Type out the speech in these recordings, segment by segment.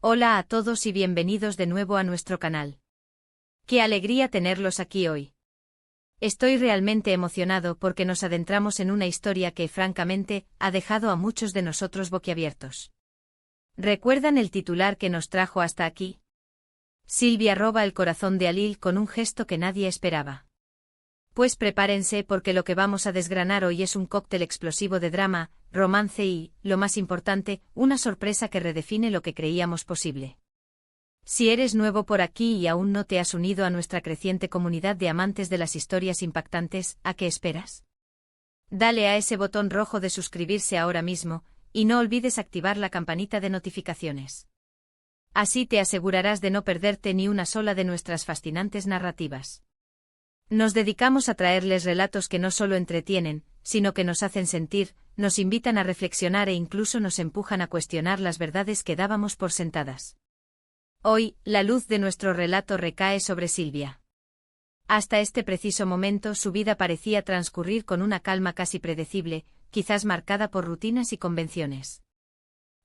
Hola a todos y bienvenidos de nuevo a nuestro canal. ¡Qué alegría tenerlos aquí hoy! Estoy realmente emocionado porque nos adentramos en una historia que, francamente, ha dejado a muchos de nosotros boquiabiertos. ¿Recuerdan el titular que nos trajo hasta aquí? Silvia roba el corazón de Alil con un gesto que nadie esperaba. Pues prepárense porque lo que vamos a desgranar hoy es un cóctel explosivo de drama, romance y, lo más importante, una sorpresa que redefine lo que creíamos posible. Si eres nuevo por aquí y aún no te has unido a nuestra creciente comunidad de amantes de las historias impactantes, ¿a qué esperas? Dale a ese botón rojo de suscribirse ahora mismo, y no olvides activar la campanita de notificaciones. Así te asegurarás de no perderte ni una sola de nuestras fascinantes narrativas. Nos dedicamos a traerles relatos que no solo entretienen, sino que nos hacen sentir, nos invitan a reflexionar e incluso nos empujan a cuestionar las verdades que dábamos por sentadas. Hoy, la luz de nuestro relato recae sobre Silvia. Hasta este preciso momento su vida parecía transcurrir con una calma casi predecible, quizás marcada por rutinas y convenciones.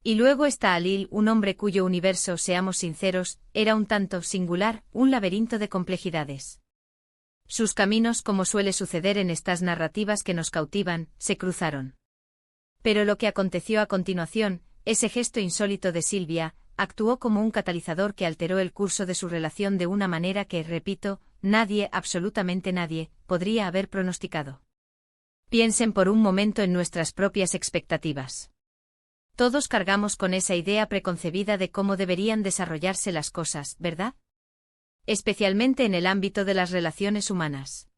Y luego está Alil, un hombre cuyo universo, seamos sinceros, era un tanto singular, un laberinto de complejidades. Sus caminos, como suele suceder en estas narrativas que nos cautivan, se cruzaron. Pero lo que aconteció a continuación, ese gesto insólito de Silvia, actuó como un catalizador que alteró el curso de su relación de una manera que, repito, nadie, absolutamente nadie, podría haber pronosticado. Piensen por un momento en nuestras propias expectativas. Todos cargamos con esa idea preconcebida de cómo deberían desarrollarse las cosas, ¿verdad? Especialmente en el ámbito de las relaciones humanas.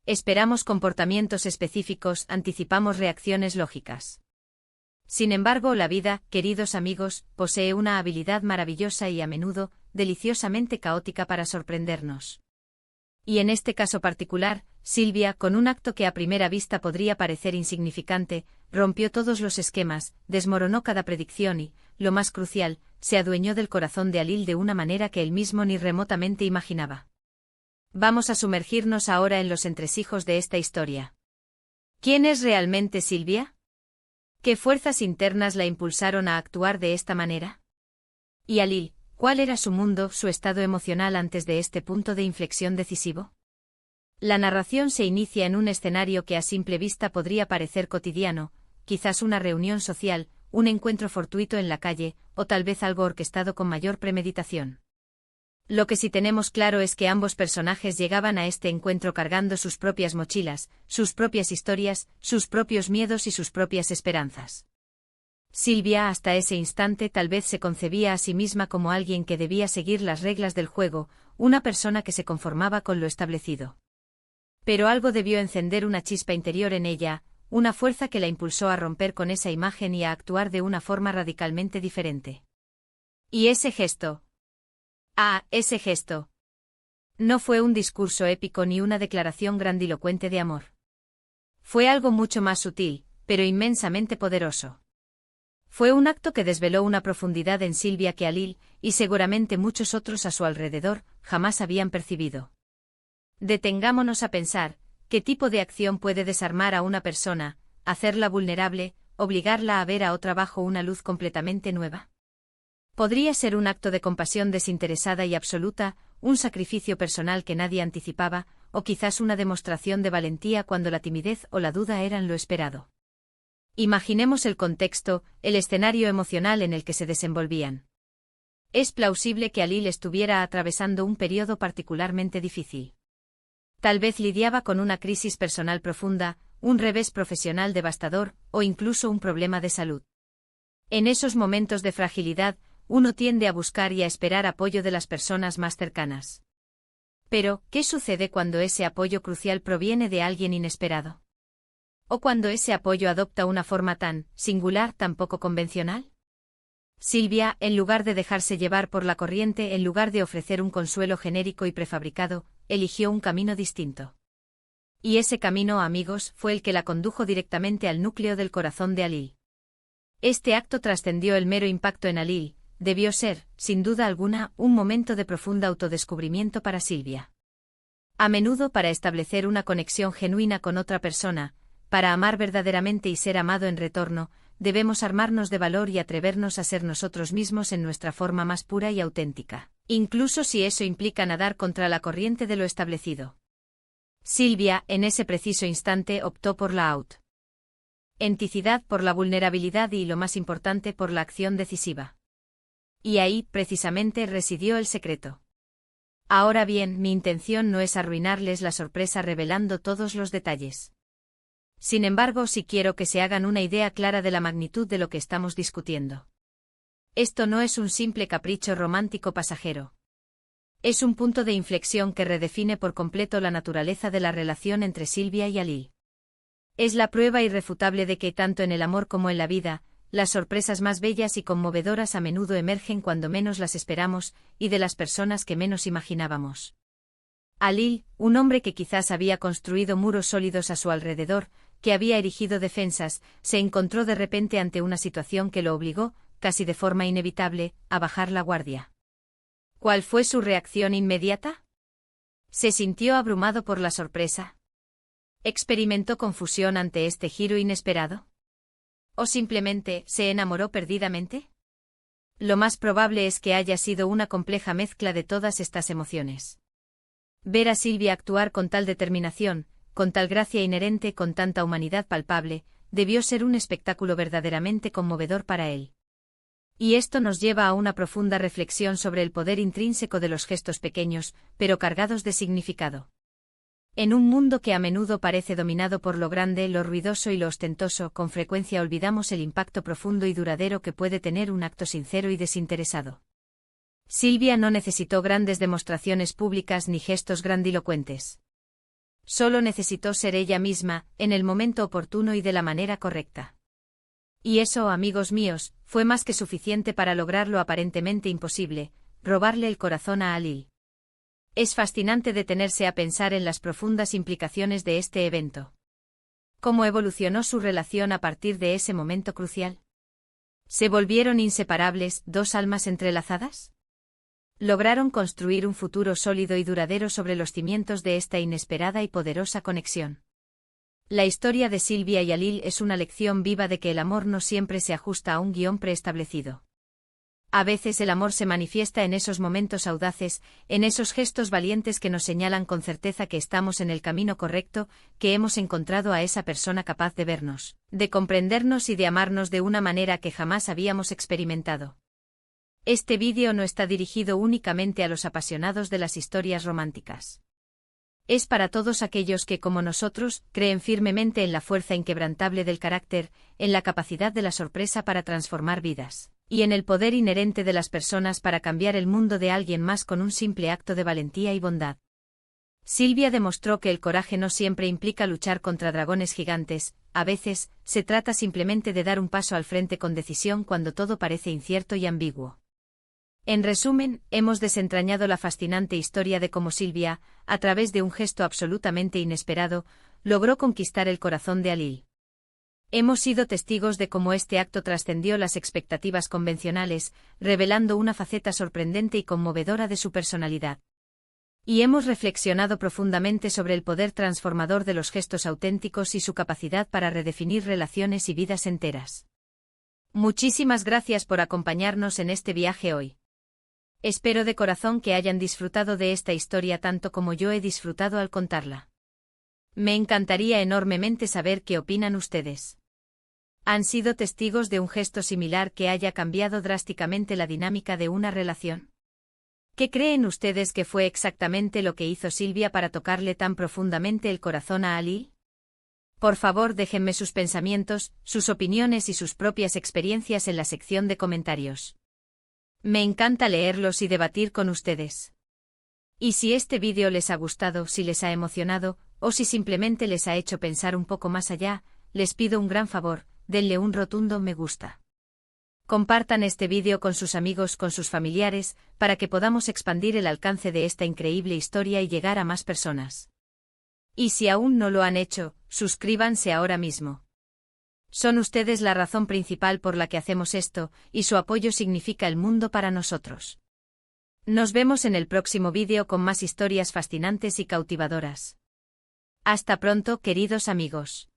Esperamos comportamientos específicos, anticipamos reacciones lógicas. Sin embargo, la vida, queridos amigos, posee una habilidad maravillosa y a menudo, deliciosamente caótica para sorprendernos. Y en este caso particular, Silvia, con un acto que a primera vista podría parecer insignificante, rompió todos los esquemas, desmoronó cada predicción y, lo más crucial, se adueñó del corazón de Alil de una manera que él mismo ni remotamente imaginaba. Vamos a sumergirnos ahora en los entresijos de esta historia. ¿Quién es realmente Silvia? ¿Qué fuerzas internas la impulsaron a actuar de esta manera? ¿Y Alil, cuál era su mundo, su estado emocional antes de este punto de inflexión decisivo? La narración se inicia en un escenario que a simple vista podría parecer cotidiano, quizás una reunión social, un encuentro fortuito en la calle, o tal vez algo orquestado con mayor premeditación. Lo que sí tenemos claro es que ambos personajes llegaban a este encuentro cargando sus propias mochilas, sus propias historias, sus propios miedos y sus propias esperanzas. Silvia hasta ese instante tal vez se concebía a sí misma como alguien que debía seguir las reglas del juego, una persona que se conformaba con lo establecido. Pero algo debió encender una chispa interior en ella, una fuerza que la impulsó a romper con esa imagen y a actuar de una forma radicalmente diferente. ¿Y ese gesto? Ese gesto. No fue un discurso épico ni una declaración grandilocuente de amor. Fue algo mucho más sutil, pero inmensamente poderoso. Fue un acto que desveló una profundidad en Silvia que Alil, y seguramente muchos otros a su alrededor, jamás habían percibido. Detengámonos a pensar, ¿qué tipo de acción puede desarmar a una persona, hacerla vulnerable, obligarla a ver a otra bajo una luz completamente nueva? Podría ser un acto de compasión desinteresada y absoluta, un sacrificio personal que nadie anticipaba, o quizás una demostración de valentía cuando la timidez o la duda eran lo esperado. Imaginemos el contexto, el escenario emocional en el que se desenvolvían. Es plausible que Alil estuviera atravesando un periodo particularmente difícil. Tal vez lidiaba con una crisis personal profunda, un revés profesional devastador, o incluso un problema de salud. En esos momentos de fragilidad, uno tiende a buscar y a esperar apoyo de las personas más cercanas. Pero, ¿qué sucede cuando ese apoyo crucial proviene de alguien inesperado? ¿O cuando ese apoyo adopta una forma tan singular, tan poco convencional? Silvia, en lugar de dejarse llevar por la corriente, en lugar de ofrecer un consuelo genérico y prefabricado, eligió un camino distinto. Y ese camino, amigos, fue el que la condujo directamente al núcleo del corazón de Alil. Este acto trascendió el mero impacto en Alil, debió ser, sin duda alguna, un momento de profunda autodescubrimiento para Silvia. A menudo para establecer una conexión genuina con otra persona, para amar verdaderamente y ser amado en retorno, debemos armarnos de valor y atrevernos a ser nosotros mismos en nuestra forma más pura y auténtica, incluso si eso implica nadar contra la corriente de lo establecido. Sylvia, en ese preciso instante, optó por la autenticidad, por la vulnerabilidad y, lo más importante, por la acción decisiva. Y ahí, precisamente, residió el secreto. Ahora bien, mi intención no es arruinarles la sorpresa revelando todos los detalles. Sin embargo, sí quiero que se hagan una idea clara de la magnitud de lo que estamos discutiendo. Esto no es un simple capricho romántico pasajero. Es un punto de inflexión que redefine por completo la naturaleza de la relación entre Sylvia y Alil. Es la prueba irrefutable de que, tanto en el amor como en la vida, las sorpresas más bellas y conmovedoras a menudo emergen cuando menos las esperamos, y de las personas que menos imaginábamos. Alil, un hombre que quizás había construido muros sólidos a su alrededor, que había erigido defensas, se encontró de repente ante una situación que lo obligó, casi de forma inevitable, a bajar la guardia. ¿Cuál fue su reacción inmediata? ¿Se sintió abrumado por la sorpresa? ¿Experimentó confusión ante este giro inesperado? ¿O simplemente se enamoró perdidamente? Lo más probable es que haya sido una compleja mezcla de todas estas emociones. Ver a Sylvia actuar con tal determinación, con tal gracia inherente, con tanta humanidad palpable, debió ser un espectáculo verdaderamente conmovedor para él. Y esto nos lleva a una profunda reflexión sobre el poder intrínseco de los gestos pequeños, pero cargados de significado. En un mundo que a menudo parece dominado por lo grande, lo ruidoso y lo ostentoso, con frecuencia olvidamos el impacto profundo y duradero que puede tener un acto sincero y desinteresado. Sylvia no necesitó grandes demostraciones públicas ni gestos grandilocuentes. Solo necesitó ser ella misma, en el momento oportuno y de la manera correcta. Y eso, amigos míos, fue más que suficiente para lograr lo aparentemente imposible, robarle el corazón a Alil. Es fascinante detenerse a pensar en las profundas implicaciones de este evento. ¿Cómo evolucionó su relación a partir de ese momento crucial? ¿Se volvieron inseparables, dos almas entrelazadas? ¿Lograron construir un futuro sólido y duradero sobre los cimientos de esta inesperada y poderosa conexión? La historia de Sylvia y Alil es una lección viva de que el amor no siempre se ajusta a un guión preestablecido. A veces el amor se manifiesta en esos momentos audaces, en esos gestos valientes que nos señalan con certeza que estamos en el camino correcto, que hemos encontrado a esa persona capaz de vernos, de comprendernos y de amarnos de una manera que jamás habíamos experimentado. Este vídeo no está dirigido únicamente a los apasionados de las historias románticas. Es para todos aquellos que, como nosotros, creen firmemente en la fuerza inquebrantable del carácter, en la capacidad de la sorpresa para transformar vidas, y en el poder inherente de las personas para cambiar el mundo de alguien más con un simple acto de valentía y bondad. Sylvia demostró que el coraje no siempre implica luchar contra dragones gigantes, a veces, se trata simplemente de dar un paso al frente con decisión cuando todo parece incierto y ambiguo. En resumen, hemos desentrañado la fascinante historia de cómo Sylvia, a través de un gesto absolutamente inesperado, logró conquistar el corazón de Alil. Hemos sido testigos de cómo este acto trascendió las expectativas convencionales, revelando una faceta sorprendente y conmovedora de su personalidad. Y hemos reflexionado profundamente sobre el poder transformador de los gestos auténticos y su capacidad para redefinir relaciones y vidas enteras. Muchísimas gracias por acompañarnos en este viaje hoy. Espero de corazón que hayan disfrutado de esta historia tanto como yo he disfrutado al contarla. Me encantaría enormemente saber qué opinan ustedes. ¿Han sido testigos de un gesto similar que haya cambiado drásticamente la dinámica de una relación? ¿Qué creen ustedes que fue exactamente lo que hizo Sylvia para tocarle tan profundamente el corazón a Alil? Por favor, déjenme sus pensamientos, sus opiniones y sus propias experiencias en la sección de comentarios. Me encanta leerlos y debatir con ustedes. Y si este vídeo les ha gustado, si les ha emocionado, o si simplemente les ha hecho pensar un poco más allá, les pido un gran favor, denle un rotundo me gusta. Compartan este vídeo con sus amigos, con sus familiares, para que podamos expandir el alcance de esta increíble historia y llegar a más personas. Y si aún no lo han hecho, suscríbanse ahora mismo. Son ustedes la razón principal por la que hacemos esto, y su apoyo significa el mundo para nosotros. Nos vemos en el próximo vídeo con más historias fascinantes y cautivadoras. Hasta pronto, queridos amigos.